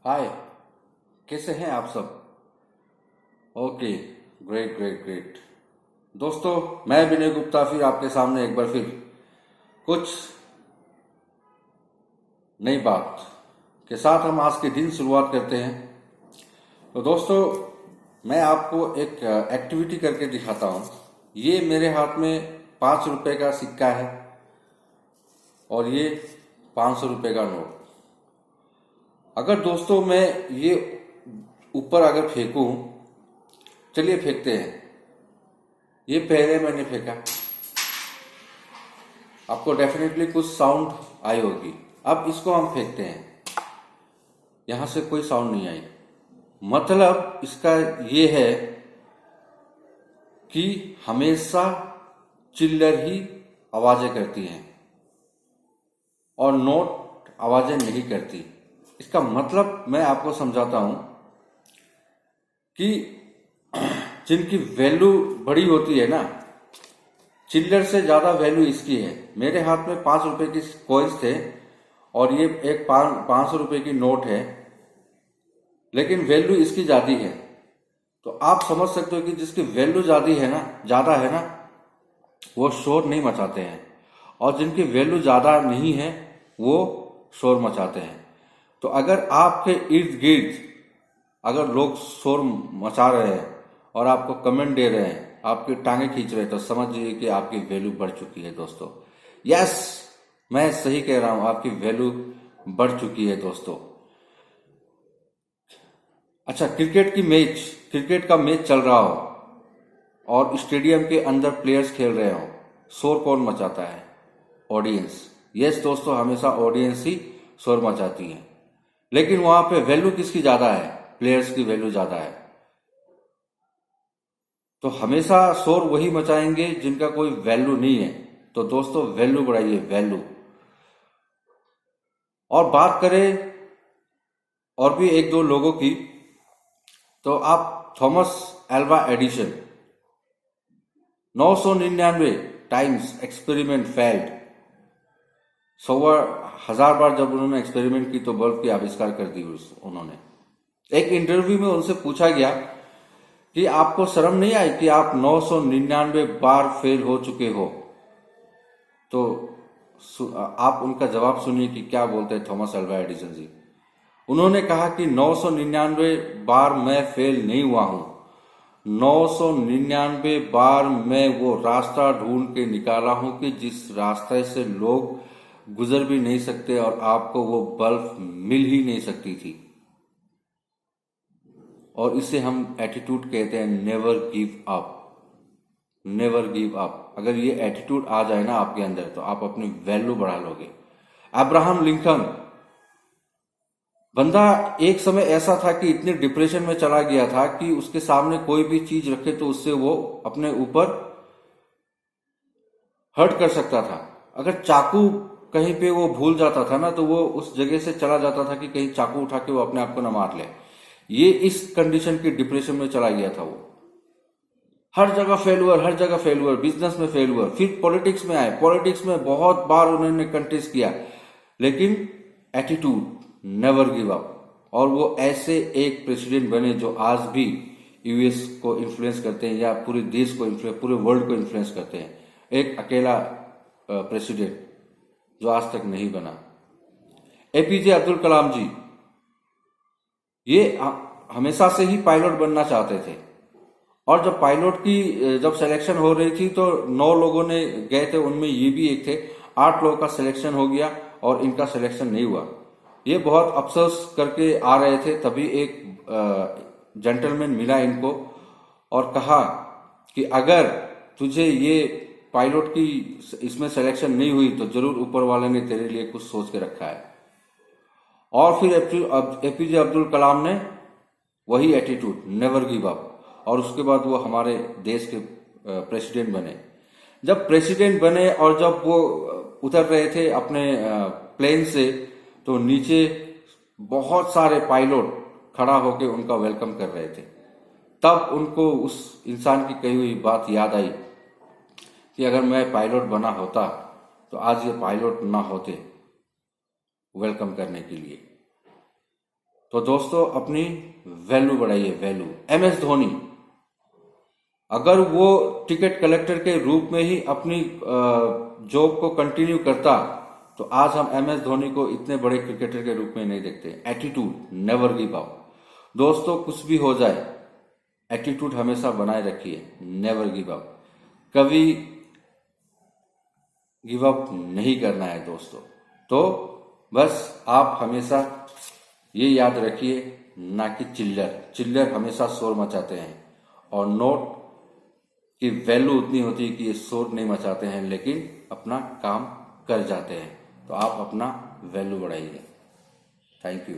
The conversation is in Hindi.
हाय। कैसे हैं आप सब? ओके। Great great great. दोस्तों, मैं विनय गुप्ता फिर आपके सामने एक बार फिर कुछ नई बात के साथ हम आज के दिन शुरुआत करते हैं। तो दोस्तों, मैं आपको एक एक्टिविटी करके दिखाता हूँ। ये मेरे हाथ में 5 रुपए का सिक्का है और ये 500 रुपए का नोट। अगर दोस्तों मैं ये ऊपर अगर फेंकूं, चलिए फेंकते हैं। ये पहले मैंने फेंका, आपको डेफिनेटली कुछ साउंड आई होगी। अब इसको हम फेंकते हैं, यहां से कोई साउंड नहीं आई। मतलब इसका ये है कि हमेशा चिल्लर ही आवाजें करती हैं और नोट आवाजें नहीं करती। इसका मतलब मैं आपको समझाता हूं कि जिनकी वैल्यू बड़ी होती है ना, चिल्लर से ज्यादा वैल्यू इसकी है। मेरे हाथ में 5 रुपए की कॉइन्स थे और ये एक 500 रुपए की नोट है, लेकिन वैल्यू इसकी ज्यादा है। तो आप समझ सकते हो कि जिसकी वैल्यू ज्यादा है ना, वो शोर नहीं मचाते हैं, और जिनकी वैल्यू ज्यादा नहीं है वो शोर मचाते हैं। तो अगर आपके इर्द गिर्द अगर लोग शोर मचा रहे हैं और आपको कमेंट दे रहे हैं, आपकी टांगे खींच रहे हैं, तो समझिए कि आपकी वैल्यू बढ़ चुकी है दोस्तों। यस, मैं सही कह रहा हूं, आपकी वैल्यू बढ़ चुकी है दोस्तों। अच्छा, क्रिकेट का मैच चल रहा हो और स्टेडियम के अंदर प्लेयर्स खेल रहे हो, शोर कौन मचाता है? ऑडियंस। यस दोस्तों, हमेशा ऑडियंस ही शोर मचाती है। लेकिन वहां पे वैल्यू किसकी ज्यादा है? प्लेयर्स की वैल्यू ज्यादा है। तो हमेशा शोर वही मचाएंगे जिनका कोई वैल्यू नहीं है। तो दोस्तों, वैल्यू बढ़ाइए, वैल्यू। और बात करें और भी एक दो लोगों की, तो आप Thomas Alva Edison, 999 times experiment failed. 100 बार जब उन्होंने एक्सपेरिमेंट की तो बल्ब की आविष्कार कर दी उन्होंने। एक इंटरव्यू में उनसे पूछा गया कि आपको शर्म नहीं आई कि आप 999 बार फेल हो चुके हो? तो आप उनका जवाब सुनिए कि क्या बोलते हैं थॉमस अल्वा एडिसन जी। उन्होंने कहा कि 999 बार मैं फेल नहीं हुआ हूं। 999 बार मैं वो रास्ता ढूंढ के निकाला हूं कि जिस रास्ते से लोग गुजर भी नहीं सकते और आपको वो बल्ब मिल ही नहीं सकती थी। और इसे हम एटीट्यूड कहते हैं, never give up. Never give up. अगर ये एटीट्यूड आ जाए ना आपके अंदर, तो आप अपनी वैल्यू बढ़ा लोगे। अब्राहम लिंकन, बंदा एक समय ऐसा था कि इतने डिप्रेशन में चला गया था कि उसके सामने कोई भी चीज रखे तो उससे वो अपने ऊपर हर्ट कर सकता था। अगर चाकू कहीं पे वो भूल जाता था ना, तो वो उस जगह से चला जाता था कि कहीं चाकू उठा के वो अपने आप को न मार ले। ये इस कंडीशन की डिप्रेशन में चला गया था वो। हर जगह फेलुअर, हर जगह फेलुअर, बिजनेस में फेलुअर। फिर पॉलिटिक्स में आए, पॉलिटिक्स में बहुत बार उन्होंने कंटेस्ट किया, लेकिन एटीट्यूड, नेवर गिव अप। और वो ऐसे एक प्रेसिडेंट बने जो आज भी यूएस को इन्फ्लुएंस करते हैं, या पूरे देश को इन्फ्लुएंस, पूरे वर्ल्ड को इन्फ्लुएंस करते हैं। एक अकेला प्रेसिडेंट जो आज तक नहीं बना। एपीजे अब्दुल कलाम जी, ये हमेशा से ही पायलट बनना चाहते थे। और जब पायलट की जब सिलेक्शन हो रही थी तो 9 लोगों ने गए थे, उनमें ये भी एक थे। 8 लोगों का सिलेक्शन हो गया और इनका सिलेक्शन नहीं हुआ। ये बहुत अफसोस करके आ रहे थे, तभी एक जेंटलमैन मिला इनको और कहा कि अगर तुझे ये पायलट की इसमें सिलेक्शन नहीं हुई तो जरूर ऊपर वाले ने तेरे लिए कुछ सोच के रखा है। और फिर एपीजे अब्दुल कलाम ने वही एटीट्यूड, नेवर गिव अप। और उसके बाद वो हमारे देश के प्रेसिडेंट बने। जब प्रेसिडेंट बने और जब वो उतर रहे थे अपने प्लेन से, तो नीचे बहुत सारे पायलट खड़ा होकर उनका वेलकम कर रहे थे। तब उनको उस इंसान की कही हुई बात याद आई कि अगर मैं पायलट बना होता तो आज ये पायलट ना होते वेलकम करने के लिए। तो दोस्तों अपनी वैल्यू बढ़ाइए, वैल्यू। MS धोनी अगर वो टिकट कलेक्टर के रूप में ही अपनी जॉब को कंटिन्यू करता तो आज हम MS धोनी को इतने बड़े क्रिकेटर के रूप में नहीं देखते। Attitude, never give up. दोस्तों कुछ भी हो जाए, एटीट्यूड हमेशा बनाए रखिए, नेवर गिव अप। कभी गिव अप नहीं करना है दोस्तों। तो बस आप हमेशा ये याद रखिए, ना कि चिल्लर। चिल्लर हमेशा शोर मचाते हैं और नोट की वैल्यू उतनी होती है कि ये शोर नहीं मचाते हैं लेकिन अपना काम कर जाते हैं। तो आप अपना वैल्यू बढ़ाइए। Thank you.